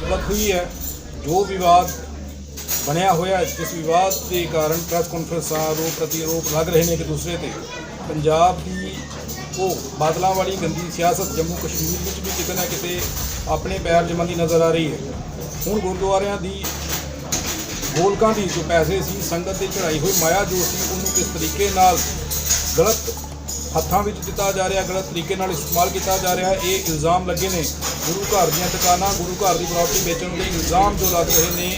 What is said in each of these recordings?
मुलाकात हुई है। जो विवाद बनया होया जिस विवाद के कारण प्रेस कॉन्फ्रेंस आरोप प्रत्यारोप लग रहे हैं एक दूसरे से पंजाब की वो बादलों वाली गंदी सियासत जम्मू कश्मीर में भी किते ना किते अपने पैर जमन की नज़र आ रही है। हुण गुरुद्वारियां दी गोलकां दी जो पैसे सी संगत की चढ़ाई हुई माया जो सी उन्होंने किस तरीके नाल गलत हत्थां विच दिता जा रहा, गलत तरीके नाल इस्तेमाल किया जा रहा है। ये इल्ज़ाम लगे ने गुरु घर दीयां दुकानां गुरु घर की प्रॉपर्टी बेचण के इल्ज़ाम जो लग रहे ने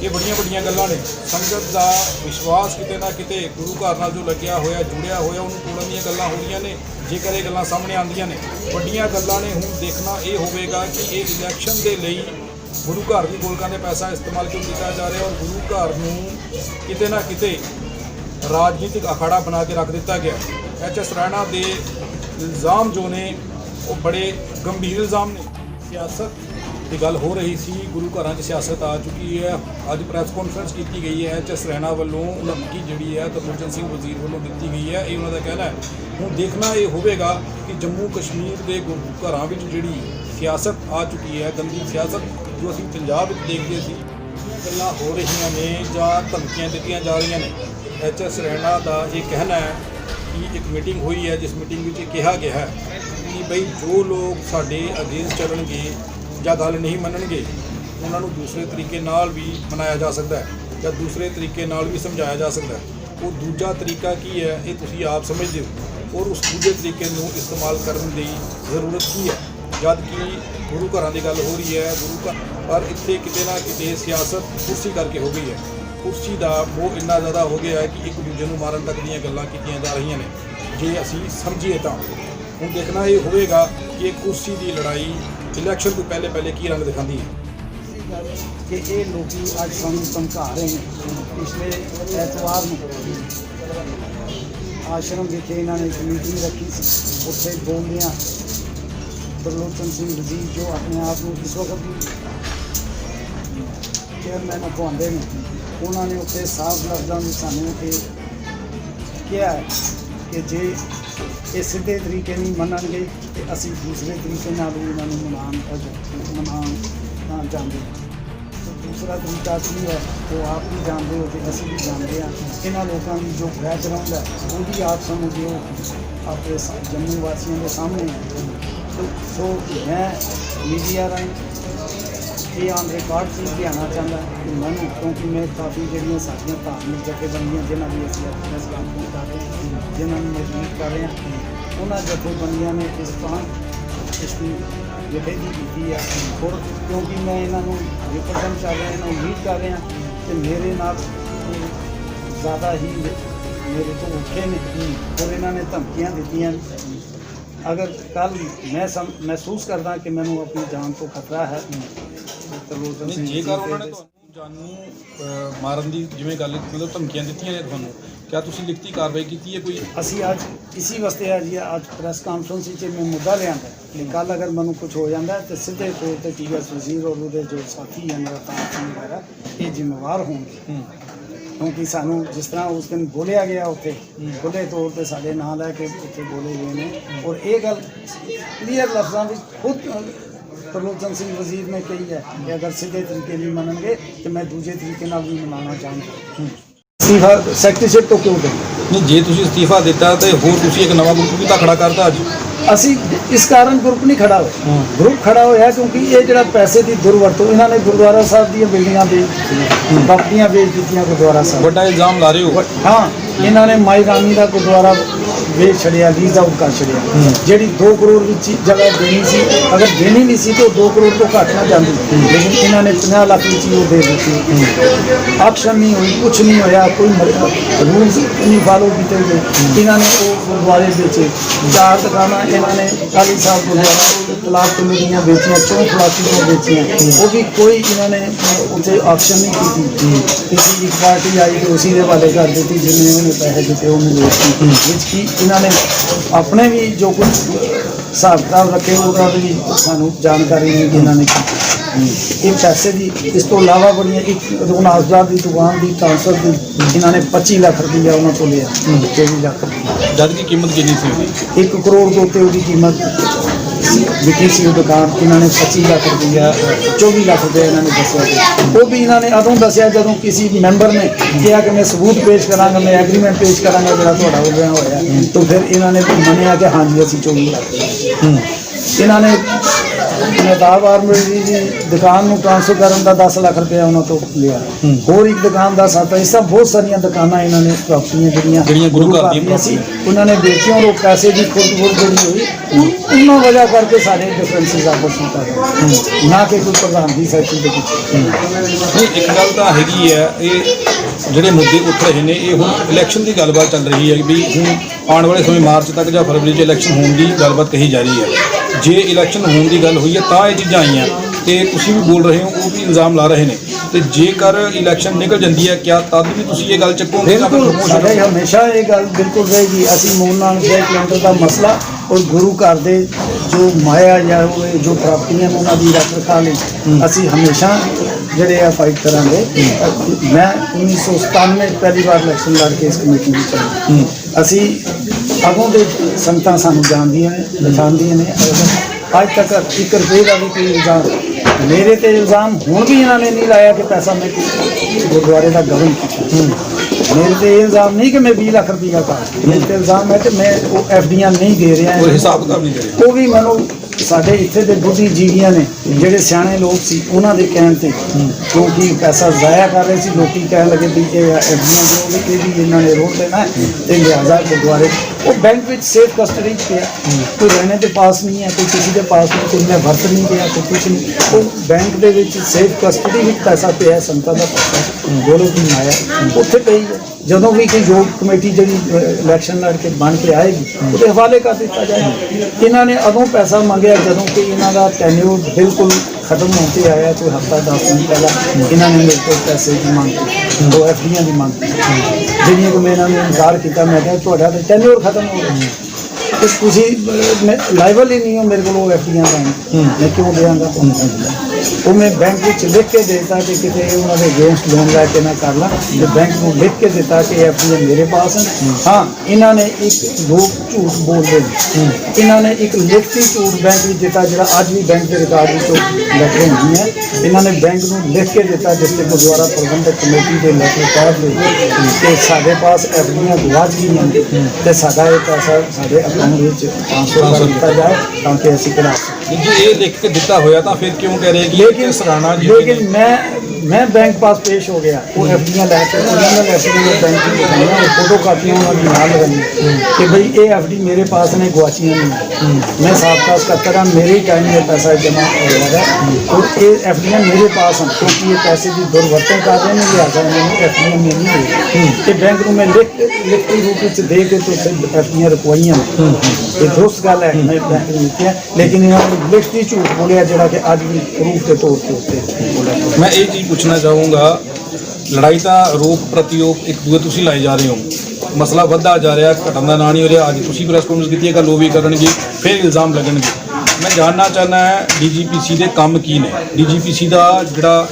ये बड़िया बड़िया गल्लां ने। संगत का विश्वास किते ना किते गुरु घर नाल जो लग्या होया जुड़िया होया उन्होंने तोड़न दीयां गल्लां हो रही ने। जेकर ये गल्लां सामने आंदियां ने वड्डियां गल्लां ने। हुण देखना ये होवेगा कि ये इलैक्शन के लिए गुरु घर की गोलकां दे पैसा इस्तेमाल क्यों किया जा रहा है और गुरु घर नूं किते ना किते राजनीतिक अखाड़ा बना के रख दिता गया। एच.एस. रैणा के इल्ज़ाम जो ने वो बड़े गंभीर इल्ज़ाम ने। सियासत की गल हो रही सी, गुरु घरां 'च सियासत आ चुकी है। अज प्रैस कॉन्फ्रेंस की गई है एच.एस. रैणा वालों धमकी जी है तरलोचन सिंह वजीर वालों दी गई है। ये उन्होंने कहना है। हुण देखना ये होगा कि जम्मू कश्मीर के गुरु घरां विच जिहड़ी सियासत आ चुकी है गंदी सियासत जो असीं पंजाब विच देखते सी गल्लां हो रही ने जां धमकियां दित्तियां जा रही ने। एच.एस. रैणा का ये कहना है कि एक मीटिंग हुई है जिस मीटिंग में कहा गया है कि बई जो लोग साडे अगेंस्ट चलणगे या गल नहीं मनणगे उन्होंने दूसरे तरीके नाल भी मनाया जा सकता है या दूसरे तरीके नाल भी समझाया जा सकता है। वो दूजा तरीका की है ये तुसीं आप समझते हो और उस दूजे तरीके नूं इस्तेमाल करने की जरूरत की है जद कि गुरु घरां की गल हो रही है। गुरु घर पर इत्थे किते ना किते सियासत कुर्सी करके हो गई है। कुर्सी का मोह इन्ना ज़्यादा हो गया है कि एक दूजे नूं मारन तक दीयां गल्लां कीतियां जा रही ने। जे असीं समझीए तां हुण देखना ये होगा कि कुर्सी की लड़ाई इलैक्शन तो पहले पहले की रंग दिखाती है कि ये लोग अज सानू धमका रहे हैं। पिछले एतवार आश्रम विखे इन्होंने एक मीटिंग रखी सी उत्थे बोलदियां तरलोचन सिंह वजीर जो अपने आप को इस वक्त चेयरमैन अखवाते हैं उन्होंने उत्थे साफ लफ्ज़ों में सानू कहा है कि जे ये सीधे तरीके नहीं मनणगे तो असी दूसरे तरीके नाल मनाना चाहते हैं। तो दूसरा तरीका की है वो आप भी जानते हो तो असी भी जानते हैं। इन्होंने लोगों की जो बैकग्राउंड है वो भी आप समझो अपने जम्मू वासियों के सामने है। तो सो मैं मीडिया राही ये ऑन रिकॉर्ड चीज़ भी आना चाहता कि मैंने क्योंकि मैं काफ़ी जड़ियाँ सारियाँ धार्मिक जथेबंदियाँ जिन्हों की असं प्रेस कॉन्फ्रेंस कर रहे हैं जिन्होंने मजबूत कर रहे हैं उन्होंने जथेबंदियाँ ने इस इसकी जथेबंदी की है और क्योंकि मैं इन्हों रिप्रजेंट कर रहा इन्होंने लीड कर रहा तो मेरे नाल ज़्यादा ही मेरे तो औखे ने और इन्होंने धमकियाँ दित्तियां। अगर कल मैं महसूस करदा कि मैनू अपनी जान तो खतरा है जेकर उन्होंने जानू मारन की जिवें गल मतलब धमकियां दित्तियां ने तुहानूं क्या तुसीं लिखती कार्रवाई की है कोई? असी अज इसी वास्ते अज प्रेस कॉन्फ्रेंस मैं मुद्दा लिया कि कल अगर मैं कुछ हो जाता है तो सीधे तौर पर टी.एस. वजीर और वो जो साथी हैं नवरतार सिंह वगैरह ये जिम्मेवार होंगे क्योंकि सानू जिस तरह उस दिन बोलिया गया उत्थे खुले तौर पर साढ़े नाम लैके उत्थे बोले गए हैं और ये गल क्लीयर लफ्ज़ों में खुद तरलोचन सिंह वजीर ने कही है कि अगर सीधे तरीके नहीं मनणगे तो मैं दूजे तरीके नाल भी मनाना चाहूँगा। इस्तीफा सैक्रेटरीशिप तो क्यों दें नहीं जे तुसीं इस्तीफा दिता तो होर तुसीं एक नवा ग्रुप भी तो खड़ा करता अज असी इस कारण ग्रुप नहीं खड़ा हुआ। ग्रुप खड़ा होया क्योंकि ये जो पैसे की दुरवरतों इन्होंने गुरुद्वारा साहब दी बिल्डिंगां बेच प्रॉपर्टियां बेच दी गुरुद्वारा साहब बड़ा इल्जाम ला रहे हो। हाँ इन्होंने माई रानी का गुरुद्वारा बेच छड़िया लीज आउट कर छड़िया जी 2 करोड़ की जगह देनी सी अगर देनी नहीं सी तो 2 करोड़ तो घट ना जाती लेकिन इन्होंने 50 लाख की चीज़ दे दी। ऑक्शन नहीं हुई कुछ नहीं होया कोई रूल्स नहीं फॉलो किए गए। इन्होंने वो गुरुद्वारे बेचे 4 दुकाना इन्होंने काली साहब गुरुद्वारा तलाब कमेटियाँ बेचियाँ 4 प्लाटियाँ बेचियाँ वो भी कोई इन्होंने उसे ऑक्शन नहीं की। किसी एक पार्टी आई तो उसी के हवाले कर दी जिन्हें उन्हें पैसे दिते उन्हें इन्होंने अपने भी जो कुछ हिसाब किताब रखे उसका भी सानू जानकारी नहीं कि इन्होंने की पैसे की इस तो इलावा बड़िया एक रघुनाथ की दुकान की ट्रांसफर की इन्होंने 25 लाख रुपया उन्होंने को लिया 23 लाख जद की कीमत कितनी थी 1 करोड़ के उत्ते उसकी कीमत ਵਿਕੀ ਸੀ ਉਹ ਦੁਕਾਨ, ਇਹਨਾਂ ਨੇ 25 ਲੱਖ ਰੁਪਈਆ 24 ਲੱਖ ਰੁਪਏ ਇਹਨਾਂ ਨੇ ਦੱਸਿਆ ਸੀ। ਉਹ ਵੀ ਇਹਨਾਂ ਨੇ ਉਦੋਂ ਦੱਸਿਆ ਜਦੋਂ ਕਿਸੇ ਮੈਂਬਰ ਨੇ ਕਿਹਾ ਕਿ ਮੈਂ ਸਬੂਤ ਪੇਸ਼ ਕਰਾਂਗਾ, ਮੈਂ ਐਗਰੀਮੈਂਟ ਪੇਸ਼ ਕਰਾਂਗਾ ਜਿਹੜਾ ਤੁਹਾਡਾ ਹੋ ਗਿਆ ਹੋਇਆ, ਤਾਂ ਫਿਰ ਇਹਨਾਂ ਨੇ ਮੰਨਿਆ ਕਿ ਹਾਂਜੀ ਅਸੀਂ 24 ਲੱਖ। ਇਹਨਾਂ ਨੇ ਮਹਿਤਾਬ ਆਰਮਰੀ ਦੀ ਦੁਕਾਨ ਨੂੰ ਟ੍ਰਾਂਸਫਰ ਕਰਨ ਦਾ 10 ਲੱਖ ਰੁਪਇਆ ਉਹਨਾਂ ਤੋਂ ਲਿਆ। ਹੋਰ ਇੱਕ ਦੁਕਾਨ ਦਾ ਸਾਥ, ਇਸ ਤਰ੍ਹਾਂ ਬਹੁਤ ਸਾਰੀਆਂ ਦੁਕਾਨਾਂ ਇਹਨਾਂ ਨੇ ਪ੍ਰਾਪਤੀਆਂ ਜਿਹੜੀਆਂ ਗੁਰੂ ਘਰ ਦੀਆਂ ਸੀ ਉਹਨਾਂ ਨੇ ਵੇਚੀਆਂ, ਔਰ ਉਹ ਪੈਸੇ ਦੀ ਖੁਰਦ ਜਿਹੜੀ ਹੋਈ ਉਹਨਾਂ ਵਜ੍ਹਾ ਕਰਕੇ ਸਾਡੇ ਡਿਫਰੈਂਸਿਸ ਆਪਸ ਵਿੱਚ ਆ ਗਏ, ਨਾ ਕਿ ਕੋਈ ਪ੍ਰਧਾਨਗੀ ਸੈਕਟਰ ਦੇ ਪਿੱਛੇ। ਨਹੀਂ, ਇੱਕ ਗੱਲ ਤਾਂ ਹੈਗੀ ਹੈ, ਇਹ ਜਿਹੜੇ ਮੁੱਦੇ ਉੱਠ ਰਹੇ ਨੇ ਇਹ ਹੁਣ ਇਲੈਕਸ਼ਨ ਦੀ ਗੱਲਬਾਤ ਚੱਲ ਰਹੀ ਹੈ ਵੀ ਆਉਣ ਵਾਲੇ ਸਮੇਂ ਮਾਰਚ ਤੱਕ ਜਾਂ ਫਰਵਰੀ 'ਚ ਇਲੈਕਸ਼ਨ ਹੋਣ ਦੀ ਗੱਲਬਾਤ ਕਹੀ ਜਾ ਰਹੀ ਹੈ। ਜੇ ਇਲੈਕਸ਼ਨ ਹੋਣ ਦੀ ਗੱਲ ਹੋਈ ਹੈ ਤਾਂ ਇਹ ਚੀਜ਼ਾਂ ਆਈਆਂ, ਤੇ ਤੁਸੀਂ ਵੀ ਬੋਲ ਰਹੇ ਹੋ, ਉਹ ਵੀ ਇਲਜ਼ਾਮ ਲਾ ਰਹੇ ਨੇ, ਤੇ ਜੇਕਰ ਇਲੈਕਸ਼ਨ ਨਿਕਲ ਜਾਂਦੀ ਹੈ ਕਿਆ ਤਦ ਵੀ ਤੁਸੀਂ ਇਹ ਗੱਲ ਚੱਕੋਗੇ? ਬਿਲਕੁਲ, ਸਾਡੇ ਹਮੇਸ਼ਾ ਇਹ ਗੱਲ ਬਿਲਕੁਲ ਰਹੇਗੀ। ਅਸੀਂ ਮੂਲ ਨਾਨਕ ਕੈਂਟਰ ਦਾ ਮਸਲਾ ਔਰ ਗੁਰੂ ਘਰ ਦੇ ਜੋ ਮਾਇਆ ਜਾਂ ਜੋ ਪ੍ਰਾਪਤੀਆਂ ਉਹਨਾਂ ਦੀ ਰੱਖ ਰਖਾਅ ਲਈ ਅਸੀਂ ਹਮੇਸ਼ਾ ਜਿਹੜੇ ਆ ਫਾਈਟ ਕਰਾਂਗੇ। ਮੈਂ 1997 ਪਹਿਲੀ ਵਾਰ ਇਲੈਕਸ਼ਨ ਲੜ ਕੇ ਇਸ ਕਮੇਟੀ ਵਿੱਚ ਆਇਆ। ਅਸੀਂ ਅੱਗੋਂ ਦੇ ਸੰਗਤਾਂ ਸਾਨੂੰ ਜਾਣਦੀਆਂ ਨੇ, ਪਛਾਣਦੀਆਂ ਨੇ। ਅੱਜ ਤੱਕ 1 ਰੁਪਏ ਦਾ ਵੀ ਕੋਈ ਇਲਜ਼ਾਮ ਮੇਰੇ ਤੇ ਇਲਜ਼ਾਮ ਹੁਣ ਵੀ ਇਹਨਾਂ ਨੇ ਨਹੀਂ ਲਾਇਆ ਕਿ ਪੈਸਾ ਮੈਂ ਗੁਰਦੁਆਰੇ ਦਾ ਗਵਨ ਕੀਤਾ। ਮੇਰੇ ਤੇ ਇਹ ਇਲਜ਼ਾਮ ਨਹੀਂ ਕਿ ਮੈਂ 20 ਲੱਖ ਰੁਪਈਆ ਕਰ, ਮੇਰੇ ਤੇ ਇਲਜ਼ਾਮ ਹੈ ਕਿ ਮੈਂ ਉਹ ਐਫਡੀਆਂ ਨਹੀਂ ਦੇ ਰਿਹਾ, ਕੋਈ ਹਿਸਾਬ ਕਿਤਾਬ ਨਹੀਂ ਦੇ ਰਿਹਾ। ਉਹ ਵੀ ਮੈਨੂੰ ਸਾਡੇ ਇੱਥੇ ਦੇ ਬੁੱਧੀਜੀਵੀਆਂ ਨੇ ਜਿਹੜੇ ਸਿਆਣੇ ਲੋਕ ਸੀ ਉਹਨਾਂ ਦੇ ਕਹਿਣ ਤੇ, ਕਿਉਂਕਿ ਪੈਸਾ ਜ਼ਾਇਆ ਕਰ ਰਹੇ ਸੀ, ਲੋਕੀ ਕਹਿਣ ਲੱਗੇ ਵੀ ਇਹ ਐਫਡੀਆਂ ਜੋ ਵੀ ਇਹ ਵੀ ਇਹਨਾਂ ਨੇ ਰੋਕ ਦੇਣਾ ਤੇ ਲਿਹਾਜ਼ਾ ਗੁਰਦੁਆਰੇ ਉਹ ਬੈਂਕ ਵਿੱਚ ਸੇਫ ਕਸਟਡੀ 'ਚ ਪਿਆ, ਕੋਈ ਰਹਿਣੇ ਤੇ ਪਾਸ ਨਹੀਂ ਹੈ, ਕੋਈ ਕਿਸੇ ਦੇ ਪਾਸ ਨਹੀਂ, ਕੋਈ ਮੈਂ ਵਰਤ ਨਹੀਂ ਗਿਆ, ਕੋਈ ਕੁਛ ਨਹੀਂ, ਉਹ ਬੈਂਕ ਦੇ ਵਿੱਚ ਸੇਫ ਕਸਟਡੀ ਵਿੱਚ ਪੈਸਾ ਪਿਆ, ਸੰਗਤਾਂ ਦਾ ਪੈਸਾ ਬੋਲੋ ਕੀ ਆਇਆ ਉੱਥੇ ਪਈ ਹੈ। ਜਦੋਂ ਵੀ ਕੋਈ ਯੋਗ ਕਮੇਟੀ ਜਿਹੜੀ ਇਲੈਕਸ਼ਨ ਲੜ ਕੇ ਬਣ ਕੇ ਆਏਗੀ ਉਹਦੇ ਹਵਾਲੇ ਕਰ ਦਿੱਤਾ ਜਾਏਗਾ। ਇਹਨਾਂ ਨੇ ਉਦੋਂ ਪੈਸਾ ਮੰਗਿਆ ਜਦੋਂ ਕਿ ਇਹਨਾਂ ਦਾ ਟੈਨਿਓਰ ਬਿਲਕੁਲ ਖਤਮ ਹੋਣ 'ਤੇ ਆਇਆ, ਕੋਈ ਹਫ਼ਤਾ 10 ਦਿਨ ਪਹਿਲਾਂ ਇਹਨਾਂ ਨੇ ਮੇਰੇ ਕੋਲ ਪੈਸੇ ਦੀ ਮੰਗ ਕੀਤੀ, 2 ਐਫਡੀਆਂ ਦੀ ਮੰਗ ਕੀਤੀ, ਜਿਹੜੀਆਂ ਕਿ ਮੈਂ ਇਹਨਾਂ ਨੂੰ ਇਨਕਾਰ ਕੀਤਾ। ਮੈਂ ਕਿਹਾ ਤੁਹਾਡਾ ਤਾਂ ਟੈਨਿਓਰ ਖਤਮ ਹੋ ਗਿਆ ਤੇ ਤੁਸੀਂ ਲਾਇਬਲ ਹੀ ਨਹੀਂ ਹੋ ਮੇਰੇ ਕੋਲ ਉਹ ਐਫਡੀਆਂ ਦਾ, ਮੈਂ ਕਿਉਂ ਦੇਵਾਂਗਾ ਤੁਹਾਨੂੰ? ਉਹ ਮੈਂ ਬੈਂਕ ਵਿੱਚ ਲਿਖ ਕੇ ਦੇਤਾ ਕਿ ਕਿਤੇ ਉਹਨਾਂ ਦੇ ਅਗੇਂਸਟ ਲੋਨ ਲੈ ਕੇ ਨਾ ਕਰ ਲਾ, ਤੇ ਬੈਂਕ ਨੂੰ ਲਿਖ ਕੇ ਦਿੱਤਾ ਕਿ ਐਫਡੀਆਂ ਮੇਰੇ ਪਾਸ ਹਨ। ਹਾਂ, ਇਹਨਾਂ ਨੇ ਇੱਕ ਲੋਕ ਝੂਠ ਬੋਲਦੇ ਨੇ, ਇਹਨਾਂ ਨੇ ਇੱਕ ਲਿਖਤੀ ਝੂਠ ਬੈਂਕ ਵਿੱਚ ਦਿੱਤਾ ਜਿਹੜਾ ਅੱਜ ਵੀ ਬੈਂਕ ਦੇ ਰਿਕਾਰਡ ਵਿੱਚੋਂ ਲੈਟਰ ਹੁੰਦੀ ਹੈ। ਇਹਨਾਂ ਨੇ ਬੈਂਕ ਨੂੰ ਲਿਖ ਕੇ ਦਿੱਤਾ ਜਿਸ ਤੇ ਗੁਰਦੁਆਰਾ ਪ੍ਰਬੰਧਕ ਕਮੇਟੀ ਦੇ ਲੈਟਰ ਕਾਰਡ ਦੇ ਕਿ ਸਾਡੇ ਪਾਸ ਐਫਡੀਆਂ ਗਵਾਚ ਗਈਆਂ ਤੇ ਸਾਡਾ ਇਹ ਪੈਸਾ ਸਾਡੇ ਅਕਾਊਂਟ ਵਿੱਚ ਟ੍ਰਾਂਸਫਰ ਕਰ ਦਿੱਤਾ ਜਾਏ ਤਾਂ ਕਿ ਅਸੀਂ ਕਰਾ ਸਕੀਏ। ਜੇ ਇਹ ਲਿਖ ਕੇ ਦਿੱਤਾ ਹੋਇਆ ਤਾਂ ਫਿਰ ਕਿਉਂ ਕਹਿ ਰਹੇ ਕਿ लेकिन सराहना लेकिन मैं बैंक पास पेश हो गया, वो एफडियाँ लैके मैं बैंक की दिखाइयाँ और फोटो कापियाँ उन्होंने नाल लगाई कि भाई ये एफडी मेरे पास ने गुआचियाँ नहीं, मैं साबका सकत्तर हाँ, मेरे ही टाइम में पैसा जमा हो रहा है और ये एफडियाँ मेरे पास हैं क्योंकि ये पैसे की दुर्वरतों कर रहे हैं, लिहाजा उन्होंने एफडियाँ मेरी नहीं दी। बैंक को मैं लिखती रूप में दे के तो एफडियाँ रखवाइयाँ ये दुरुस्त गल है, मैं बैंक में लिखी है, लेकिन इन्होंने लिखती झूठ बोलिया जोड़ा कि अज भी प्रूफ के तौर पर उत्ते बोला। मैं एक चीज़ पूछना चाहूँगा, लड़ाई ਤਾਂ ਰੋਪ ਪ੍ਰਤੀਰੋਪ ਇੱਕ ਦੂਜੇ ਤੁਸੀਂ ਲਾਏ ਜਾ ਰਹੇ ਹੋ, ਮਸਲਾ ਵੱਧਦਾ ਜਾ ਰਿਹਾ, ਘਟਣ ਦਾ ਨਾਂ ਨਹੀਂ ਹੋ ਰਿਹਾ। ਅੱਜ ਤੁਸੀਂ ਪ੍ਰੈਸ ਕਾਨਫਰੰਸ ਕੀਤੀ ਹੈ, ਕੱਲ੍ਹ ਉਹ ਵੀ ਕਰਨਗੇ, ਫਿਰ ਇਲਜ਼ਾਮ ਲੱਗਣਗੇ। ਮੈਂ ਜਾਣਨਾ ਚਾਹੁੰਦਾ ਹੈ ਡੀਜੀਪੀਸੀ ਦੇ ਕੰਮ ਕੀ ਨੇ, ਡੀਜੀਪੀਸੀ ਦਾ ਜਿਹੜਾ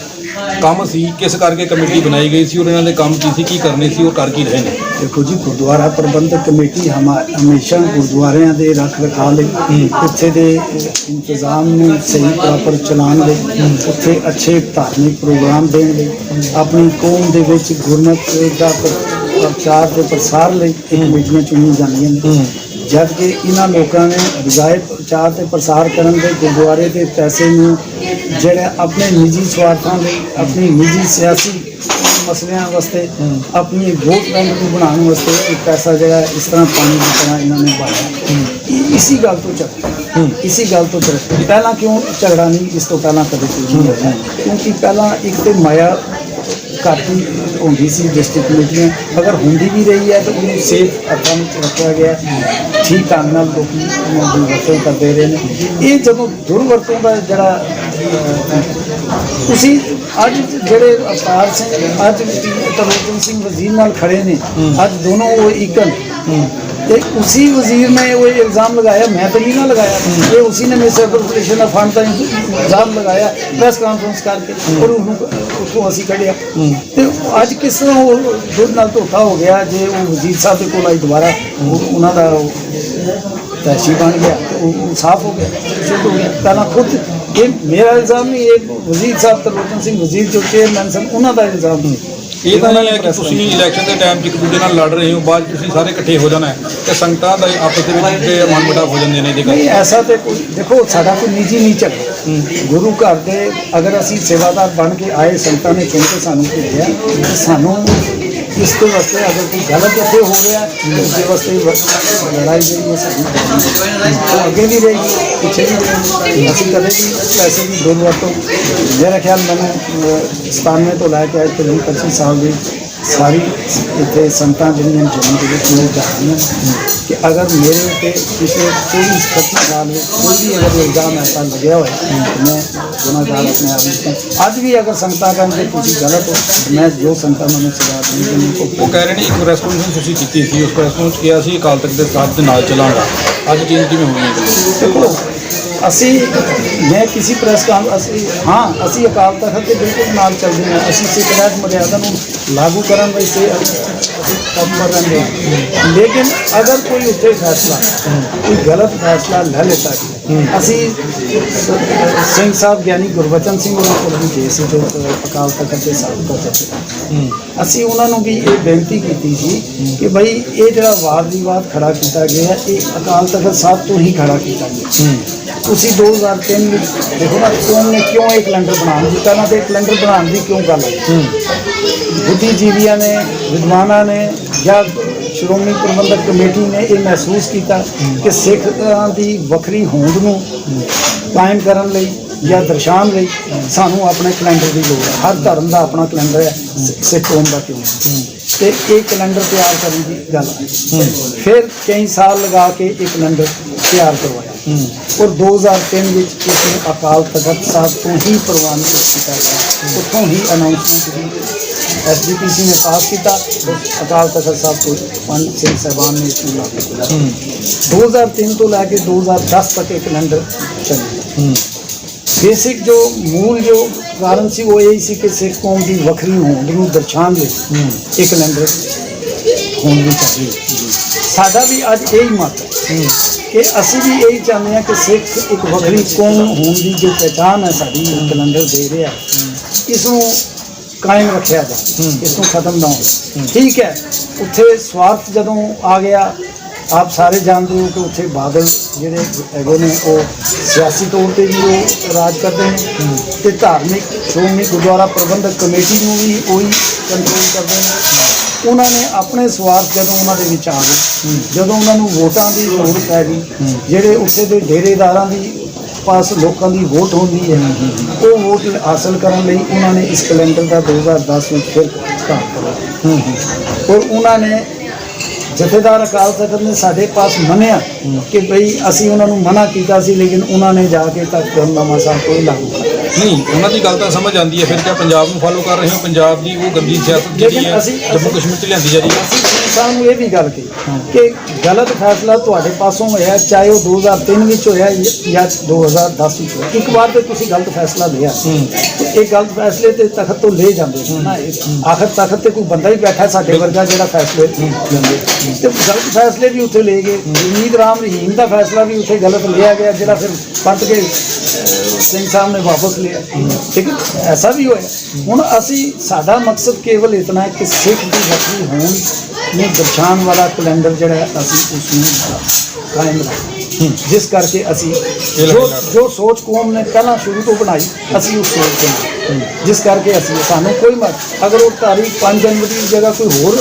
ਕੰਮ ਸੀ ਕਿਸ ਕਰਕੇ ਕਮੇਟੀ ਬਣਾਈ ਗਈ ਸੀ ਔਰ ਇਹਨਾਂ ਦੇ ਕੰਮ ਕੀ ਸੀ, ਕੀ ਕਰਨੇ ਸੀ ਔਰ ਕਰ ਕੀ ਰਹੇ ਨੇ? ਦੇਖੋ ਜੀ, ਗੁਰਦੁਆਰਾ ਪ੍ਰਬੰਧਕ ਕਮੇਟੀ ਹਮੇਸ਼ਾ ਗੁਰਦੁਆਰਿਆਂ ਦੇ ਰੱਖ ਰਖਾਅ ਲਈ, ਉੱਥੇ ਦੇ ਇੰਤਜ਼ਾਮ ਨੂੰ ਸਹੀ ਪ੍ਰੋਪਰ ਚਲਾਉਣ ਲਈ, ਉੱਥੇ ਅੱਛੇ ਧਾਰਮਿਕ ਪ੍ਰੋਗਰਾਮ ਦੇਣ ਲਈ, ਆਪਣੀ ਕੌਮ ਦੇ ਵਿੱਚ ਗੁਰਮਤਿ ਦਾ ਪ੍ਰਚਾਰ ਤੇ ਪ੍ਰਸਾਰ ਲਈ ਇਹ ਕਮੇਟੀਆਂ ਚੁਣੀਆਂ ਜਾਂਦੀਆਂ ਨੇ। ਜਦ ਕਿ ਇਹਨਾਂ ਲੋਕਾਂ ਨੇ ਬਜਾਏ ਪ੍ਰਚਾਰ ਤੇ ਪ੍ਰਸਾਰ ਕਰਨ ਦੇ ਗੁਰਦੁਆਰੇ ਦੇ ਪੈਸੇ ਨੂੰ ਜਿਹੜੇ ਆਪਣੇ ਨਿੱਜੀ ਸਵਾਰਥਾਂ ਲਈ, ਆਪਣੀ ਨਿੱਜੀ ਸਿਆਸੀ ਮਸਲਿਆਂ ਵਾਸਤੇ, ਆਪਣੀ ਵੋਟ ਬੈਂਕ ਨੂੰ ਬਣਾਉਣ ਵਾਸਤੇ ਇਹ ਪੈਸਾ ਜਿਹੜਾ ਇਸ ਤਰ੍ਹਾਂ ਪਾਣੀ ਦੀ ਤਰ੍ਹਾਂ ਇਹਨਾਂ ਨੇ ਬਹਾਇਆ। ਇਸੀ ਗੱਲ ਤੋਂ ਝਗੜਾ, ਇਸੀ ਗੱਲ ਤੋਂ ਝਗੜਾ। ਪਹਿਲਾਂ ਕਿਉਂ ਝਗੜਾ ਨਹੀਂ ਇਸ ਤੋਂ ਪਹਿਲਾਂ ਕਦੇ ਕੋਈ ਨਹੀਂ ਹੋਇਆ, ਕਿਉਂਕਿ ਪਹਿਲਾਂ ਇੱਕ ਤੇ ਮਾਇਆ ਘੱਟ ਹੀ ਹੁੰਦੀ ਸੀ ਡਿਸਟ੍ਰਿਕਟ ਕਮੇਟੀਆਂ, ਅਗਰ ਹੁੰਦੀ ਵੀ ਰਹੀ ਹੈ ਤਾਂ ਉਹਨੂੰ ਸੇਫ ਹੱਥਾਂ ਵਿੱਚ ਰੱਖਿਆ ਗਿਆ, ਠੀਕ ਢੰਗ ਨਾਲ ਲੋਕੀ ਉਹਨਾਂ ਦੀ ਵਰਤੋਂ ਕਰਦੇ ਰਹੇ ਨੇ। ਇਹ ਜਦੋਂ ਦੁਰਵਰਤੋਂ ਦਾ ਜਿਹੜਾ ਤੁਸੀਂ ਅੱਜ ਜਿਹੜੇ ਅਵਤਾਰ ਸਿੰਘ ਅੱਜ ਤਰਲੋਚਨ ਸਿੰਘ ਵਜ਼ੀਰ ਨਾਲ ਖੜੇ ਨੇ, ਅੱਜ ਦੋਨੋਂ ਉਹ ਇੱਕ ਹਨ ਤੇ ਉसी वजीर ने वो इल्ज़ाम लगाया, मैं तो नहीं ना लगाया, ये उसी ने मेरे कॉर्पोरेशन का फंड का इल्ज़ाम लगाया प्रेस कॉन्फ्रेंस करके और उसको असी कढ़िया। तो अज किस तरह वो दुध नाल धोखा हो गया जे वो वजीर साहब के कोल दोबारा उन्हों का तहसील बन गया। साफ हो गया, शुद्ध हो गया। पहला खुद ये मेरा इल्ज़ाम नहीं, ये वजीर साहब तरलोचन सिंह वजीर जो चेयरमैन सन उन्हों का इल्ज़ाम नहीं। ਇਹ ਤਾਂ ਨਹੀਂ ਹੈ ਕਿ ਤੁਸੀਂ ਇਲੈਕਸ਼ਨ ਦੇ ਟਾਈਮ 'ਚ ਇੱਕ ਦੂਜੇ ਨਾਲ ਲੜ ਰਹੇ ਹੋ, ਬਾਅਦ 'ਚ ਤੁਸੀਂ ਸਾਰੇ ਇਕੱਠੇ ਹੋ ਜਾਣਾ ਹੈ ਤੇ ਸੰਗਤਾਂ ਦਾ ਆਪਸ ਦੇ ਵਿੱਚ ਜਿਹੜੇ ਮਨਮੁਟਾਵ ਹੋ ਜਾਂਦੇ ਨੇ। नहीं ऐसा तो कोई देखो साडा कोई निजी नहीं चल गुरु घर दे अगर असी सेवादार बन के आए संतां ने चुन के सानू भेजिया ते सानू इस तो वास्ते अगर कोई गलत इत्थे हो रहा है तो उसके वास्ते लड़ाई जी है साडी तो आगे भी रहेगी पीछे भी रहेगी। असी कदे भी पैसे की दुर्वरतों मेरा ख्याल मैंने 97 तो लैके आज तक 25 साल की सारी इतने संतां जिहड़ियां जम्मू के विच लोग जाती हैं कि अगर मेरे उत्ते पिछले 24-25 साल में कोई भी अगर इल्ज़ाम ऐसा लग्या हुआ है तो मैं गुनाहगार अपने आप में अज भी अगर संगतां कहते तुसीं गलत हो तो मैं जो संगतां मैंने सजा दी उनको ਉਹ ਕਹਿ ਰਹੇ ਨੇ ਇੱਕ ਪ੍ਰੈਸ ਕਾਨਫਰੰਸ ਤੁਸੀਂ ਕੀਤੀ ਸੀ, ਉਸ ਪ੍ਰੈਸ ਕਾਨਫਰੰਸ 'ਚ ਕਿਹਾ ਸੀ ਅਕਾਲ ਤਖਤ ਦੇ ਸਾਥ ਦੇ ਨਾਲ ਚੱਲਾਂਗਾ, ਅੱਜ ਚੇਂਜ ਕਿਵੇਂ ਹੋ ਗਈ? देखो असी मैं किसी प्रेस कान हाँ असी अकाल तखत के बिल्कुल नाल चलते हैं, असी सिख राज मर्यादा नूं लागू करन वास्ते तत्पर रहंदे हैं। लेकिन अगर कोई उत्थे फैसला कोई गलत फैसला ले लेता है असी सिंह साहब ज्ञानी गुरबचन सिंह होਰਾਂ ਕੋਲ भी गए सी जो अकाल तखत के साबका जथे ਅਸੀਂ ਉਹਨਾਂ ਨੂੰ ਵੀ ਇਹ ਬੇਨਤੀ ਕੀਤੀ ਸੀ ਕਿ ਭਾਈ ਇਹ ਜਿਹੜਾ ਵਾਦ ਵਿਵਾਦ ਖੜਾ ਕੀਤਾ ਗਿਆ ਹੈ ਇਹ ਅਕਾਲ ਤਖਤ ਸਾਹਿਬ ਤੋਂ ਹੀ ਖੜਾ ਕੀਤਾ ਗਿਆ। ਤੁਸੀਂ 2003 ਵਿੱਚ ਦੇਖੋ ਨਾ ਕੌਮ ਨੇ ਕਿਉਂ ਇਹ ਕੈਲੰਡਰ ਬਣਾਉਣ ਦਿੱਤਾ ਨਾ ਤੇ ਕੈਲੰਡਰ ਬਣਾਉਣ ਦੀ ਕਿਉਂ ਗੱਲ ਹੈ। ਬੁੱਧੀਜੀਵੀਆਂ ਨੇ ਵਿਦਵਾਨਾਂ ਨੇ ਜਾਂ ਸ਼੍ਰੋਮਣੀ ਪ੍ਰਬੰਧਕ ਕਮੇਟੀ ਨੇ ਇਹ ਮਹਿਸੂਸ ਕੀਤਾ ਕਿ ਸਿੱਖਾਂ ਦੀ ਵੱਖਰੀ ਹੋਂਦ ਨੂੰ ਕਾਇਮ ਕਰਨ ਲਈ ਜਾਂ ਦਰਸਾਉਣ ਲਈ ਸਾਨੂੰ ਆਪਣੇ ਕੈਲੰਡਰ ਦੀ ਲੋੜ ਹੈ। ਹਰ ਧਰਮ ਦਾ ਆਪਣਾ ਕੈਲੰਡਰ ਹੈ, ਸਿੱਖ ਕੌਮ ਦਾ ਕਿਉਂ ਤੇ ਇਹ ਕੈਲੰਡਰ ਤਿਆਰ ਕਰਨ ਦੀ ਗੱਲ ਹੈ। ਫਿਰ ਕਈ ਸਾਲ ਲਗਾ ਕੇ ਇਹ ਕੈਲੰਡਰ ਤਿਆਰ ਕਰਵਾਇਆ ਔਰ 2003 ਵਿੱਚ ਇਸ ਨੂੰ ਅਕਾਲ ਤਖਤ ਸਾਹਿਬ ਤੋਂ ਹੀ ਪ੍ਰਵਾਨ ਕੀਤਾ ਗਿਆ। ਉੱਥੋਂ ਹੀ ਅਨਾਉਂਸਮੈਂਟ ਦੀ SGPC ਨੇ ਪਾਸ ਕੀਤਾ और अकाल तखत साहब को पंडित सिंह साहबान ने इसमें लागू किया। 2003 तो लैके 2010 तक एक कैलेंडर चले। बेसिक जो मूल जो कारण सी वो यही सी कि सिख कौम की वक्री होंद नूं दर्शाउण लई एक कैलेंडर होनी चाहिए। साडा भी अज यही मत है कि असी भी यही चाहते हैं कि सिख एक वक्री कौम होने की जो पहचान है साडी कैलेंडर दे रहा है इसनूं कायम रखा जाए, इसको खत्म ना हो। ठीक है उत्थे स्वार्थ जदों आ गया आप सारे जानते हो कि उत्थे बादल जिहड़े हैगे ने वो सियासी तौर पर भी वो राज करते हैं तो धार्मिक श्रोमणी गुरुद्वारा प्रबंधक कमेटी नूं भी वही कंट्रोल करते हैं। उन्होंने अपने स्वार्थ जदों उन्होंने विच आ गए जदों उन्होंने वोटां की लोड़ पै गई जिहड़े उत्थे दे डेरेदारां दी पास लोगों की वोट होनी है वो वोट हासिल करने लिए उन्होंने इस कैलेंडर का 2010 में फिर काम करा और उन्होंने जथेदार अकाल तखत ने साढ़े पास मनिया कि भाई असी उन्होंने मना किया सी लेकिन उन्होंने जाके तक हुक्मनामा साहब को लागू कर ਨਹੀਂ ਉਹਨਾਂ ਦੀ ਗੱਲ ਤਾਂ ਸਮਝ ਆਉਂਦੀ ਹੈ, ਫਿਰ ਕਿਆ ਪੰਜਾਬ ਨੂੰ ਫਾਲੋ ਕਰ ਰਹੇ ਹੋ? ਪੰਜਾਬ ਦੀ ਉਹ ਗੰਦੀ ਸਿਆਸਤ ਜਿਹੜੀ ਹੈ ਜੰਮੂ ਕਸ਼ਮੀਰ 'ਚ ਲਿਆਂਦੀ ਜਾ ਰਹੀ ਹੈ। ਸਾਨੂੰ ਇਹ ਵੀ ਗੱਲ ਕਹੀ ਕਿ ਗਲਤ ਫੈਸਲਾ ਤੁਹਾਡੇ ਪਾਸੋਂ ਹੋਇਆ ਚਾਹੇ ਉਹ 2003 ਵਿੱਚ ਹੋਇਆ ਜਾਂ 2010 ਵਿੱਚ ਹੋਇਆ ਇੱਕ ਵਾਰ ਤੇ ਤੁਸੀਂ ਗਲਤ ਫੈਸਲਾ ਲਿਆ ਇਹ ਗਲਤ ਫੈਸਲੇ ਤੇ ਤਖਤ ਤੋਂ ਲੈ ਜਾਂਦੇ ਨਾ ਆਖਰ ਤਖਤ ਤੇ ਕੋਈ ਬੰਦਾ ਹੀ ਬੈਠਾ ਸਾਡੇ ਵਰਗਾ ਜਿਹੜਾ ਫੈਸਲੇ ਲੈਂਦੇ ਤੇ ਗਲਤ ਫੈਸਲੇ ਵੀ ਉੱਥੇ ਲੈ ਗਏ। ਉਮੀਦ ਰਾਮ ਰਹੀਮ ਦਾ ਫੈਸਲਾ ਵੀ ਉੱਥੇ ਗਲਤ ਲਿਆ ਗਿਆ ਜਿਹੜਾ ਫਿਰ ਪੱਟ ਕੇ ਸਿੰਘ ਸਾਹਿਬ ਨੇ ਵਾਪਸ लिया। ठीक है ऐसा भी होया हुण असी साडा मकसद केवल इतना है कि सिख की वक्री होंद नूं दर्शाउण वाला कैलेंडर जिहड़ा असी उसनूं कायम रखना जिस करके असी जो सोच कौम ने पहला शुरू तो बनाई असी उस सोच के जिस करके असी सानूं कोई मत अगर वो तारीख 5 जनवरी की जगह कोई होर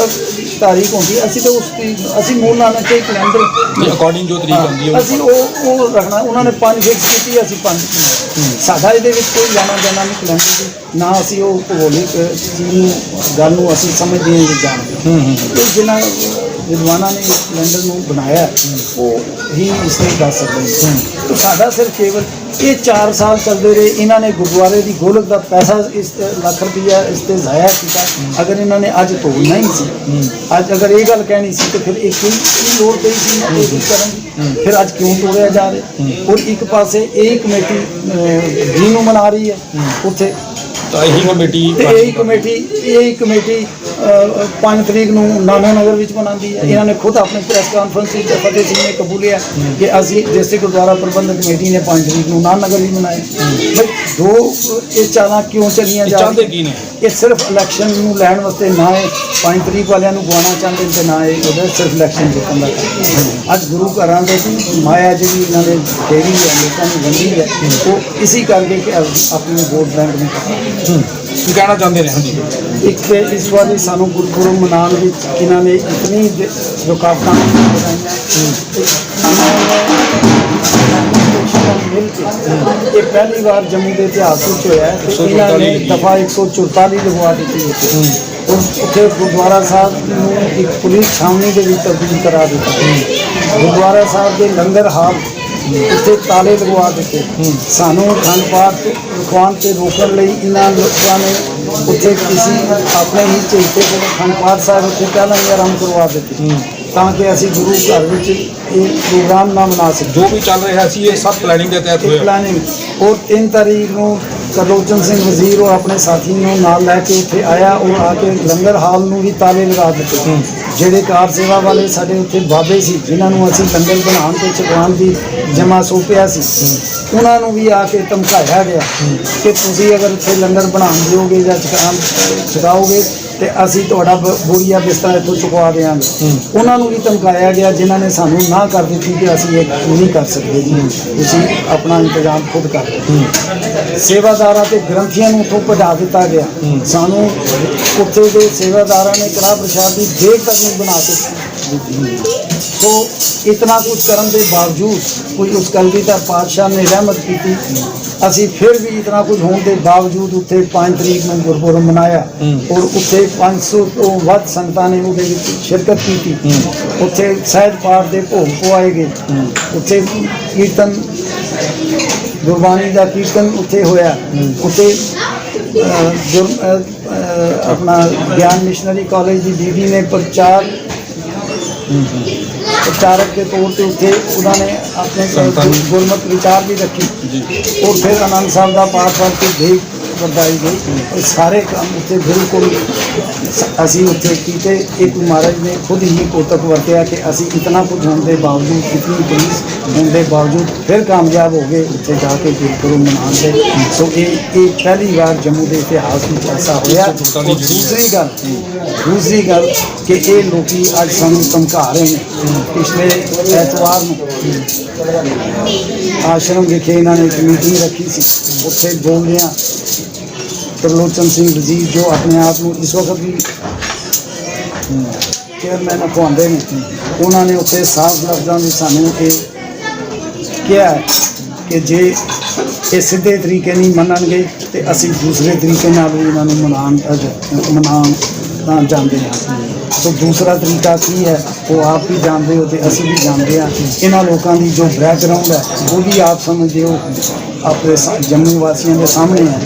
तारीख होंदी असी तो उसकी असी मूल नानक के कैलेंडर अकॉर्डिंग जो तरीक होंदी है असी वो रखना उन्होंने 5 फिक्स की असी 5 साडा ਇਹਦੇ ਵਿੱਚ ਕੋਈ ਜਾਣਾ ਜਾਣਾ ਨਹੀਂ ਕੈਲੰਡਰ ਦੀ ਨਾ ਅਸੀਂ ਉਹ ਭੂਗੋਲਿਕ ਚੀਜ਼ ਨੂੰ ਗੱਲ ਨੂੰ ਅਸੀਂ ਸਮਝਦੇ ਹਾਂ ਜਾਂ ਜਾਣਦੇ ਤੇ ਜਿਨ੍ਹਾਂ ਵਿਦਵਾਨਾਂ ਨੇ ਇਸ ਕੈਲੰਡਰ ਨੂੰ ਬਣਾਇਆ ਉਹ ਹੀ ਇਸ ਨੂੰ ਦੱਸ ਸਕਦੇ ਹਨ। तो साडा सिर्फ केवल ये 4 साल चलते रहे इन्होंने गुरुद्वारे की गोलक का पैसा इस लाख रुपया इस पर जाया किया अगर इन्होंने अज तोड़ना ही सी अज अगर ये गल कहनी सी तो फिर एक ही लोड़ पई सी करन फिर अज क्यों तोड़िया जा रहे और एक पासे यही कमेटी जी नूं मना रही है उत्थे यही कमेटी 5 ਤਰੀਕ ਨੂੰ ਨਾਨਾ ਨਗਰ ਵਿੱਚ ਮਨਾਉਂਦੀ ਹੈ। ਇਹਨਾਂ ਨੇ ਖੁਦ ਆਪਣੇ ਪ੍ਰੈਸ ਕਾਨਫਰੰਸ ਵਿੱਚ ਫਤਿਹ ਸਿੰਘ ਨੇ ਕਬੂਲਿਆ ਕਿ ਅਸੀਂ ਡਿਸਟ੍ਰਿਕਟ ਗੁਰਦੁਆਰਾ ਪ੍ਰਬੰਧਕ ਕਮੇਟੀ ਨੇ 5 ਤਰੀਕ ਨੂੰ ਨਾਨਾ ਨਗਰ ਵੀ ਮਨਾਇਆ। ਬਈ ਦੋ ਇਹ ਚਾਲਾਂ ਕਿਉਂ ਚੱਲੀਆਂ ਜਾ ਚਾਹੁੰਦੇ ਰਹੀਆਂ? ਕੀ ਨੇ? ਇਹ ਸਿਰਫ ਇਲੈਕਸ਼ਨ ਨੂੰ ਲੈਣ ਵਾਸਤੇ, ਨਾ ਇਹ 5 ਤਰੀਕ ਵਾਲਿਆਂ ਨੂੰ ਗਵਾਉਣਾ ਚਾਹੁੰਦੇ ਤੇ ਨਾ ਇਹ ਉਹਦੇ ਸਿਰਫ ਇਲੈਕਸ਼ਨ ਜਿੱਤਣ ਦਾ ਕੰਮ। ਅੱਜ ਗੁਰੂ ਘਰਾਂ ਦੇ ਮਾਇਆ ਜਿਹੜੀ ਇਹਨਾਂ ਨੇ ਫੇਰੀ ਹੈ, ਲੋਕਾਂ ਨੂੰ ਵੰਡੀ ਹੈ, ਉਹ ਇਸੀ ਕਰਕੇ ਕਿ ਆਪਣੇ ਵੋਟ ਬੈਂਕ ਨੂੰ ਕੀ ਕਹਿਣਾ ਚਾਹੁੰਦੇ ਨੇ? ਹਾਂਜੀ, ਇੱਕ ਤੇ ਇਸ ਵਾਰੀ ਸਾਨੂੰ ਗੁਰਪੁਰਬ ਮਨਾਉਣ ਵਿੱਚ ਇਹਨਾਂ ਨੇ ਇਤਨੀ ਰੁਕਾਵਟਾਂ ਬਣਾਈਆਂ ਤੇ ਮਿਲ ਕੇ ਇਹ ਪਹਿਲੀ ਵਾਰ ਜੰਮੂ ਦੇ ਇਤਿਹਾਸ ਵਿੱਚ ਹੋਇਆ ਹੈ ਕਿ ਇਹਨਾਂ ਨੇ ਦਫਾ 144 ਲਗਵਾ ਦਿੱਤੀ ਹੈ। ਔਰ ਉੱਥੇ ਗੁਰਦੁਆਰਾ ਸਾਹਿਬ ਨੂੰ ਇੱਕ ਪੁਲਿਸ ਛਾਉਣੀ ਦੇ ਵਿੱਚ ਤਬਦੀਲ ਕਰਾ ਦਿੱਤਾ। ਗੁਰਦੁਆਰਾ ਸਾਹਿਬ ਦੇ ਲੰਗਰ ਹਾਲ ਉੱਥੇ ਤਾਲੇ ਲਗਵਾ ਦਿੱਤੇ। ਸਾਨੂੰ ਅਖੰਡ ਪਾਠ ਰਖਵਾਉਣ ਤੇ ਰੋਕਣ ਲਈ ਇਹਨਾਂ ਲੋਕਾਂ ਨੇ ਉੱਥੇ ਕਿਸੇ ਆਪਣੇ ਹੀ ਝੇਟੇ ਕੋਲ ਅਖੰਡ ਪਾਠ ਸਾਹਿਬ ਉੱਥੇ ਪਹਿਲਾਂ ਹੀ ਆਰੰਭ ਕਰਵਾ ਦਿੱਤੇ ਤਾਂ ਕਿ ਅਸੀਂ ਗੁਰੂ ਘਰ ਵਿੱਚ ਇਹ ਪ੍ਰੋਗਰਾਮ ਨਾ ਮਨਾ ਸਕੀਏ। ਜੋ ਵੀ ਚੱਲ ਰਿਹਾ ਸੀ ਇਹ ਸਭ ਪਲੈਨਿੰਗ ਦੇ ਤਹਿਤ ਹੋਇਆ। ਪਲੈਨਿੰਗ ਔਰ 3 ਤਾਰੀਖ ਨੂੰ ਤਰਲੋਚਨ ਸਿੰਘ ਵਜ਼ੀਰ ਉਹ ਆਪਣੇ ਸਾਥੀ ਨੂੰ ਨਾਲ ਲੈ ਕੇ ਉੱਥੇ ਆਇਆ ਔਰ ਆ ਕੇ ਲੰਗਰ ਹਾਲ ਨੂੰ ਵੀ ਤਾਲੇ ਲਗਾ ਦਿੱਤੇ। ਜਿਹੜੇ ਕਾਰ ਸੇਵਾ ਵਾਲੇ ਸਾਡੇ ਉੱਥੇ ਬਾਬੇ ਸੀ ਜਿਨ੍ਹਾਂ ਨੂੰ ਅਸੀਂ ਲੰਗਰ ਬਣਾਉਣ ਤੇ ਛਕਾਉਣ ਦੀ ਜਮਾ ਸੌਂਪਿਆ ਸੀ, ਉਹਨਾਂ ਨੂੰ ਵੀ ਆ ਕੇ ਧਮਕਾਇਆ ਗਿਆ ਕਿ ਤੁਸੀਂ ਅਗਰ ਇੱਥੇ ਲੰਗਰ ਬਣਾਉਣ ਦਿਓਗੇ ਜਾਂ ਛਕਾਓਗੇ ਤੇ ਅਸੀਂ ਤੁਹਾਡਾ ਬੋਰੀਆ ਬਿਸਤਰਾ ਇੱਥੋਂ ਚੁਕਵਾ ਦੇਵਾਂਗੇ। ਉਹਨਾਂ ਨੂੰ ਵੀ ਧਮਕਾਇਆ ਗਿਆ ਜਿਨ੍ਹਾਂ ਨੇ ਸਾਨੂੰ ਨਾ ਕਰ ਦਿੱਤੀ ਕਿ ਅਸੀਂ ਇਹ ਨਹੀਂ ਕਰ ਸਕਦੇ ਜੀ, ਤੁਸੀਂ ਆਪਣਾ ਇੰਤਜ਼ਾਮ ਖੁਦ ਕਰ ਲਓ। ਸੇਵਾਦਾਰਾਂ ਤੇ ਗ੍ਰੰਥੀਆਂ ਨੂੰ ਉੱਥੋਂ ਭਜਾ ਦਿੱਤਾ ਗਿਆ। ਸਾਨੂੰ ਉੱਥੇ ਦੇ ਸੇਵਾਦਾਰਾਂ ਨੇ ਕੜਾਹ ਪ੍ਰਸ਼ਾਦ ਦੀ ਦੇਗ ਤੱਕ ਨਹੀਂ ਬਣਾ ਕੇ ਦਿੱਤੀ। ਸੋ ਇਤਨਾ ਕੁਝ ਕਰਨ ਦੇ ਬਾਵਜੂਦ ਕੋਈ ਉਸ ਕਲਗੀਧਰ ਪਾਤਸ਼ਾਹ ਨੇ ਰਹਿਮਤ ਕੀਤੀ। ਅਸੀਂ ਫਿਰ ਵੀ ਇਤਨਾ ਕੁਝ ਹੋਣ ਦੇ ਬਾਵਜੂਦ ਉੱਥੇ 5 ਤਰੀਕ ਨੂੰ ਗੁਰਪੁਰਬ ਮਨਾਇਆ ਔਰ ਉੱਥੇ 500 ਤੋਂ ਵੱਧ ਸੰਗਤਾਂ ਨੇ ਉਹਦੇ ਵਿੱਚ ਸ਼ਿਰਕਤ ਕੀਤੀ। ਉੱਥੇ ਸਹਿਜ ਪਾਠ ਦੇ ਭੋਗ ਪਵਾਏ ਗਏ। ਉੱਥੇ ਕੀਰਤਨ, ਗੁਰਬਾਣੀ ਦਾ ਕੀਰਤਨ ਉੱਥੇ ਹੋਇਆ। ਉੱਥੇ ਆਪਣਾ ਗਿਆਨ ਮਿਸ਼ਨਰੀ ਕਾਲਜ ਦੀ ਦੀਦੀ ਨੇ ਪ੍ਰਚਾਰਕ ਦੇ ਤੌਰ ਤੇ ਉੱਥੇ ਉਹਨਾਂ ਨੇ ਆਪਣੇ ਗੁਰਮਤਿ ਵਿਚਾਰ ਵੀ ਰੱਖੀ ਔਰ ਫਿਰ ਆਨੰਦ ਸਾਹਿਬ ਦਾ ਪਾਠ ਪੜ੍ਹ ਕੇ ਦੇਗ ਵਰਦਾਈ ਗਈ। ਇਹ ਸਾਰੇ ਕੰਮ ਉੱਥੇ ਬਿਲਕੁਲ ਅਸੀਂ ਉੱਥੇ ਕੀਤੇ। ਇੱਕ ਮਹਾਰਾਜ ਨੇ ਖੁਦ ਹੀ ਕੋਤਕ ਵਰਤਿਆ ਕਿ ਅਸੀਂ ਇਤਨਾ ਕੁਝ ਹੋਣ ਦੇ ਬਾਵਜੂਦ, ਇਤਨੀ ਪੁਲਿਸ ਹੋਣ ਦੇ ਬਾਵਜੂਦ ਫਿਰ ਕਾਮਯਾਬ ਹੋ ਗਏ ਉੱਥੇ ਜਾ ਕੇ ਗੁਰਪੁਰਬ ਮਨਾਉਣ ਦੇ। ਸੋ ਇਹ ਪਹਿਲੀ ਵਾਰ ਜੰਮੂ ਦੇ ਇਤਿਹਾਸ ਵਿੱਚ ਐਸਾ ਹੋਇਆ। ਦੂਸਰੀ ਗੱਲ ਕਿ ਇਹ ਲੋਕੀ ਅੱਜ ਸਾਨੂੰ ਧਮਕਾ ਰਹੇ ਨੇ। ਪਿਛਲੇ ਐਤਵਾਰ ਨੂੰ ਆਸ਼ਰਮ ਵਿਖੇ ਇਹਨਾਂ ਨੇ ਇੱਕ ਮੀਟਿੰਗ ਰੱਖੀ ਸੀ। ਉੱਥੇ ਬੋਲਦਿਆਂ ਤਰਲੋਚਨ ਸਿੰਘ ਵਜ਼ੀਰ ਜੋ ਆਪਣੇ ਆਪ ਨੂੰ ਇਸ ਵਕਤ ਵੀ ਚੇਅਰਮੈਨ ਅਖਵਾਉਂਦੇ ਨੇ, ਉਹਨਾਂ ਨੇ ਉੱਥੇ ਸਾਫ਼ ਲਫ਼ਜ਼ਾਂ ਵਿੱਚ ਸਾਨੂੰ ਇਹ ਕਿਹਾ ਹੈ ਕਿ ਜੇ ਇਹ ਸਿੱਧੇ ਤਰੀਕੇ ਨਹੀਂ ਮੰਨਣਗੇ ਤੇ ਅਸੀਂ ਦੂਸਰੇ ਤਰੀਕੇ ਨਾਲ ਵੀ ਇਹਨਾਂ ਨੂੰ ਮਨਾਉਣ ਜਾਂਦੇ ਹਾਂ। ਸੋ ਦੂਸਰਾ ਤਰੀਕਾ ਕੀ ਹੈ ਉਹ ਆਪ ਵੀ ਜਾਣਦੇ ਹੋ ਤੇ ਅਸੀਂ ਵੀ ਜਾਣਦੇ ਹਾਂ। ਇਹਨਾਂ ਲੋਕਾਂ ਦੀ ਜੋ ਬੈਕਗਰਾਉਂਡ ਹੈ ਉਹ ਵੀ ਆਪ ਸਮਝਦੇ ਹੋ, ਆਪਣੇ ਜੰਮੂ ਵਾਸੀਆਂ ਦੇ ਸਾਹਮਣੇ ਹੈ।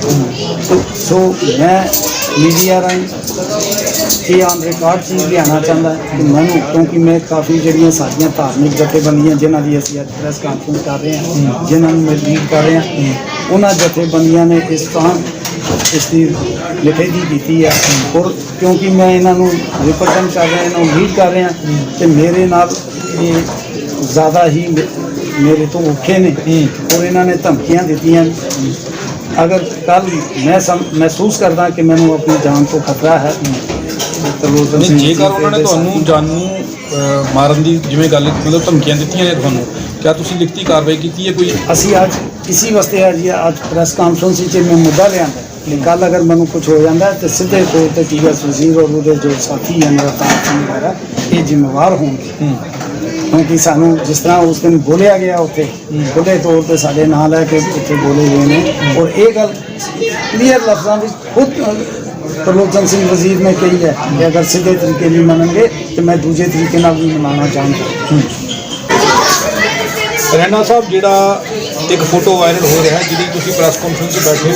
ਸੋ ਮੈਂ ਮੀਡੀਆ ਰਾਹੀਂ ਇਹ ਆਨ ਰਿਕਾਰਡ ਚੀਜ਼ ਲਿਆਉਣਾ ਚਾਹੁੰਦਾ ਕਿ ਮੈਨੂੰ, ਕਿਉਂਕਿ ਮੈਂ ਕਾਫੀ ਜਿਹੜੀਆਂ ਸਾਡੀਆਂ ਧਾਰਮਿਕ ਜਥੇਬੰਦੀਆਂ ਜਿਨ੍ਹਾਂ ਦੀ ਅਸੀਂ ਅੱਜ ਪ੍ਰੈਸ ਕਾਨਫਰੰਸ ਕਰ ਰਹੇ ਹਾਂ, ਜਿਨ੍ਹਾਂ ਨੂੰ ਮੈਂ ਲੀਡ ਕਰ ਰਿਹਾ, ਉਹਨਾਂ ਜਥੇਬੰਦੀਆਂ ਨੇ ਇਸ ਦੀ ਨਿਖੇਧੀ ਕੀਤੀ ਹੈ। ਔਰ ਕਿਉਂਕਿ ਮੈਂ ਇਹਨਾਂ ਨੂੰ ਰਿਪਰੈਜ਼ੈਂਟ ਕਰ ਰਿਹਾ, ਇਹਨਾਂ ਨੂੰ ਲੀਡ ਕਰ ਰਿਹਾ ਤੇ ਮੇਰੇ ਨਾਲ ਇਹ ਜ਼ਿਆਦਾ ਹੀ ਮੇਰੇ ਤੋਂ ਔਖੇ ਨੇ ਔਰ ਇਹਨਾਂ ਨੇ ਧਮਕੀਆਂ ਦਿੱਤੀਆਂ। ਅਗਰ ਕੱਲ ਮੈਂ ਮਹਿਸੂਸ ਕਰਦਾ ਕਿ ਮੈਨੂੰ ਆਪਣੀ ਜਾਨ ਤੋਂ ਖਤਰਾ ਹੈ, ਜੇਕਰ ਉਹਨਾਂ ਨੇ ਤੁਹਾਨੂੰ ਜਾਨੂ ਮਾਰਨ ਦੀ ਜਿਵੇਂ ਗੱਲ ਮਤਲਬ ਧਮਕੀਆਂ ਦਿੱਤੀਆਂ ਨੇ ਤੁਹਾਨੂੰ, ਕਿਆ ਤੁਸੀਂ ਲਿਖਤੀ ਕਾਰਵਾਈ ਕੀਤੀ ਹੈ ਕੋਈ? ਅਸੀਂ ਅੱਜ ਇਸੀ ਵਾਸਤੇ ਅੱਜ ਪ੍ਰੈਸ ਕਾਨਫਰੰਸ ਵਿੱਚ ਮੈਂ ਮੁੱਦਾ ਲਿਆਂਦਾ ਕਿ ਕੱਲ ਅਗਰ ਮੈਨੂੰ ਕੁਝ ਹੋ ਜਾਂਦਾ ਤੇ ਸਿੱਧੇ ਤੌਰ ਤੇ TS ਵਜ਼ੀਰ ਔਰ ਉਹਦੇ ਜੋ ਸਾਥੀ ਹਨ ਰਤਾਨ ਸਿੰਘ ਵਗੈਰਾ ਇਹ ਜ਼ਿੰਮੇਵਾਰ ਹੋਣਗੇ। ਕਿਉਂਕਿ ਸਾਨੂੰ ਜਿਸ ਤਰ੍ਹਾਂ ਉਸ ਦਿਨ ਬੋਲਿਆ ਗਿਆ ਉੱਥੇ ਖੁੱਲ੍ਹੇ ਤੌਰ ਤੇ ਸਾਡੇ ਨਾਂ ਲੈ ਕੇ ਉੱਥੇ ਬੋਲੇ ਗਏ ਨੇ ਔਰ ਇਹ ਗੱਲ ਕਲੀਅਰ ਲਫ਼ਜ਼ਾਂ ਵਿੱਚ ਖੁਦ ਤਰਲੋਚਨ ਸਿੰਘ ਵਜ਼ੀਰ ਨੇ ਕਹੀ ਹੈ ਕਿ ਅਗਰ ਸਿੱਧੇ ਤਰੀਕੇ ਨਹੀਂ ਮੰਨਣਗੇ ਤੇ ਮੈਂ ਦੂਜੇ ਤਰੀਕੇ ਨਾਲ ਵੀ ਮਨਾਉਣਾ ਚਾਹੁੰਦਾ। ਰੈਣਾ ਸਾਹਿਬ, ਜਿਹੜਾ ਇੱਕ ਫੋਟੋ ਵਾਇਰਲ ਹੋ ਰਿਹਾ ਜਿਹਦੀ ਤੁਸੀਂ ਪ੍ਰੈਸ ਕਾਨਫਰੰਸ 'ਚ ਬੈਠੇ ਹੋ,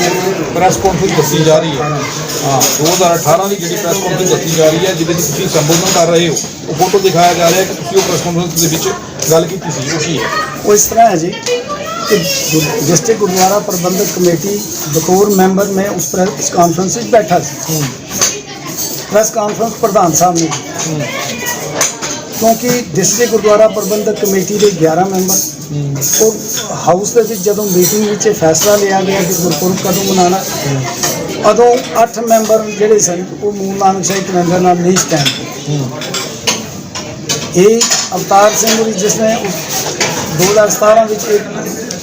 ਪ੍ਰੈਸ ਕਾਨਫਰੰਸ ਦੱਸੀ ਜਾ ਰਹੀ ਹੈ 2018 ਦੀ ਜਿਹੜੀ ਪ੍ਰੈਸ ਕਾਨਫਰੰਸ ਦੱਸੀ ਜਾ ਰਹੀ ਹੈ ਜਿਹਦੇ ਵਿੱਚ ਤੁਸੀਂ ਸੰਬੋਧਨ ਕਰ ਰਹੇ ਹੋ, ਉਹ ਫੋਟੋ ਦਿਖਾਇਆ ਜਾ ਰਿਹਾ ਕਿ ਤੁਸੀਂ ਉਹ ਪ੍ਰੈਸ ਕਾਨਫਰੰਸ ਦੇ ਵਿੱਚ ਗੱਲ ਕੀਤੀ ਸੀ, ਉਹ ਕੀ ਹੈ? ਉਹ ਇਸ ਤਰ੍ਹਾਂ ਹੈ ਜੀ कि डिस्ट्रिक्ट गुरुद्वारा प्रबंधक कमेटी बतौर मैंबर में उस प्रेस कॉन्फ्रेंस में बैठा ਪ੍ਰੈਸ ਕਾਨਫਰੰਸ ਪ੍ਰਧਾਨ ਸਾਹਿਬ ਨੇ ਕੀਤੀ। ਕਿਉਂਕਿ ਡਿਸਟ੍ਰਿਕਟ ਗੁਰਦੁਆਰਾ ਪ੍ਰਬੰਧਕ ਕਮੇਟੀ ਦੇ 11 ਮੈਂਬਰ ਔਰ ਹਾਊਸ ਦੇ ਵਿੱਚ ਜਦੋਂ ਮੀਟਿੰਗ ਵਿੱਚ ਇਹ ਫੈਸਲਾ ਲਿਆ ਗਿਆ ਕਿ ਗੁਰਪੁਰਬ ਕਦੋਂ ਮਨਾਉਣਾ, ਉਦੋਂ 8 ਮੈਂਬਰ ਜਿਹੜੇ ਸਨ ਉਹ ਮੂਲ ਨਾਨਕ ਸ਼ਾਹੀ ਕੈਲੰਡਰ ਨਾਲ ਨਹੀਂ ਸਟੈਂਡ ਕੀਤੇ। ਇਹ ਅਵਤਾਰ ਸਿੰਘ ਜੀ ਜਿਸ ਨੇ 2017 ਵਿੱਚ ਇੱਕ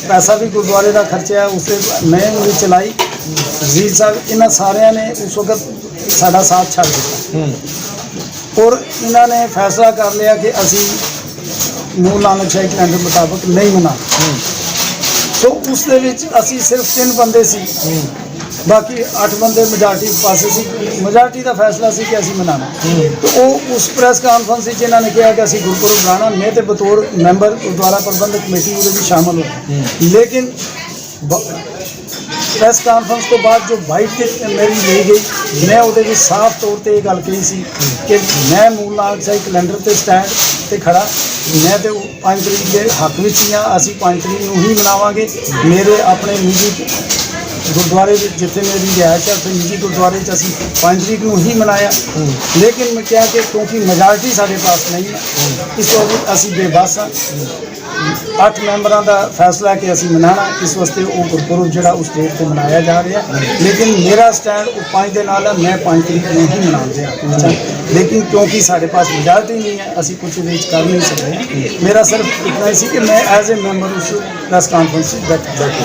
ਪੈਸਾ ਵੀ ਗੁਰਦੁਆਰੇ ਦਾ ਖਰਚਿਆ, ਉਸੇ ਮੈਂ ਵੀ ਚਲਾਈ। ਵਜ਼ੀਰ ਸਾਹਿਬ ਇਹਨਾਂ ਸਾਰਿਆਂ ਨੇ ਉਸ ਵਕਤ ਸਾਡਾ ਸਾਥ ਛੱਡ ਦਿੱਤਾ ਔਰ ਇਹਨਾਂ ਨੇ ਫੈਸਲਾ ਕਰ ਲਿਆ ਕਿ ਅਸੀਂ ਮੂਲ ਨਾਨਕ ਸ਼ਾਹੀ ਕੈਲੰਡਰ ਮੁਤਾਬਕ ਨਹੀਂ ਮਨਾਉਣਾ। ਸੋ ਉਸ ਦੇ ਵਿੱਚ ਅਸੀਂ ਸਿਰਫ 3 ਬੰਦੇ ਸੀ, ਬਾਕੀ 8 ਬੰਦੇ ਮੈਜੋਰਟੀ ਪਾਸੇ ਸੀ। ਮੈਜੋਰਟੀ ਦਾ ਫੈਸਲਾ ਸੀ ਕਿ ਅਸੀਂ ਮਨਾਉਣਾ। ਤੇ ਉਹ ਉਸ ਪ੍ਰੈਸ ਕਾਨਫਰੰਸ ਵਿੱਚ ਇਹਨਾਂ ਨੇ ਕਿਹਾ ਕਿ ਅਸੀਂ ਗੁਰਪੁਰਬ ਮਨਾਉਣਾ। ਮੈਂ ਤੇ ਬਤੌਰ ਮੈਂਬਰ ਗੁਰਦੁਆਰਾ ਪ੍ਰਬੰਧਕ ਕਮੇਟੀ ਉਹਦੇ ਵਿੱਚ ਸ਼ਾਮਲ ਹੋਇਆ, ਲੇਕਿਨ ਪ੍ਰੈਸ ਕਾਨਫਰੰਸ ਤੋਂ ਬਾਅਦ ਜੋ ਬਾਈਟ ਤੇ ਮੇਰੀ ਲਈ ਗਈ, ਮੈਂ ਉਹਦੇ ਵਿੱਚ ਸਾਫ਼ ਤੌਰ ਤੇ ਇਹ ਗੱਲ ਕਹੀ ਸੀ ਕਿ ਮੈਂ ਮੂਲ ਨਾਨਕ ਸ਼ਾਹੀ ਕੈਲੰਡਰ ਤੇ ਸਟੈਂਡ ਤੇ ਖੜਾ। ਮੈਂ ਤੇ 5 ਤਰੀਕ ਦੇ ਹੱਕ ਵਿੱਚ ਹੀ ਹਾਂ, ਅਸੀਂ 5 ਤਰੀਕ ਨੂੰ ਹੀ ਮਨਾਵਾਂਗੇ। ਮੇਰੇ ਆਪਣੇ ਨਿੱਜੀ ਗੁਰਦੁਆਰੇ ਵਿੱਚ ਜਿੱਥੇ ਮੇਰੀ ਰਿਹਾਇਸ਼ ਹੈ ਉੱਥੇ ਨਿੱਜੀ ਗੁਰਦੁਆਰੇ 'ਚ ਅਸੀਂ 5 ਤਰੀਕ ਨੂੰ ਹੀ ਮਨਾਇਆ। ਲੇਕਿਨ ਮੈਂ ਕਿਹਾ ਕਿ ਕਿਉਂਕਿ ਮੈਜੋਰਟੀ ਸਾਡੇ ਪਾਸ ਨਹੀਂ ਹੈ, ਇਸ ਤੋਂ ਅਸੀਂ ਬੇਬਸ ਹਾਂ। 8 ਮੈਂਬਰਾਂ ਦਾ ਫੈਸਲਾ ਕਿ ਅਸੀਂ ਮਨਾਉਣਾ, ਇਸ ਵਾਸਤੇ ਉਹ ਗੁਰਪੁਰਬ ਜਿਹੜਾ ਉਸ ਡੇਟ 'ਤੇ ਮਨਾਇਆ ਜਾ ਰਿਹਾ। ਲੇਕਿਨ ਮੇਰਾ ਸਟੈਂਡ ਉਹ 5 ਦੇ ਨਾਲ ਹੈ, ਮੈਂ 5 ਤਰੀਕ ਨੂੰ ਹੀ ਮਨਾ ਰਿਹਾ। ਲੇਕਿਨ ਕਿਉਂਕਿ ਸਾਡੇ ਪਾਸ ਮੈਜੋਰਟੀ ਨਹੀਂ ਹੈ, ਅਸੀਂ ਕੁਝ ਇਹਦੇ ਵਿੱਚ ਕਰ ਨਹੀਂ ਸਕਦੇ। ਮੇਰਾ ਸਿਰਫ ਇਤਨਾ ਹੀ ਸੀ ਕਿ ਮੈਂ ਐਜ਼ ਏ ਮੈਂਬਰ ਉਸ ਪ੍ਰੈਸ ਕਾਨਫਰੰਸ 'ਚ ਬੈਠਾ।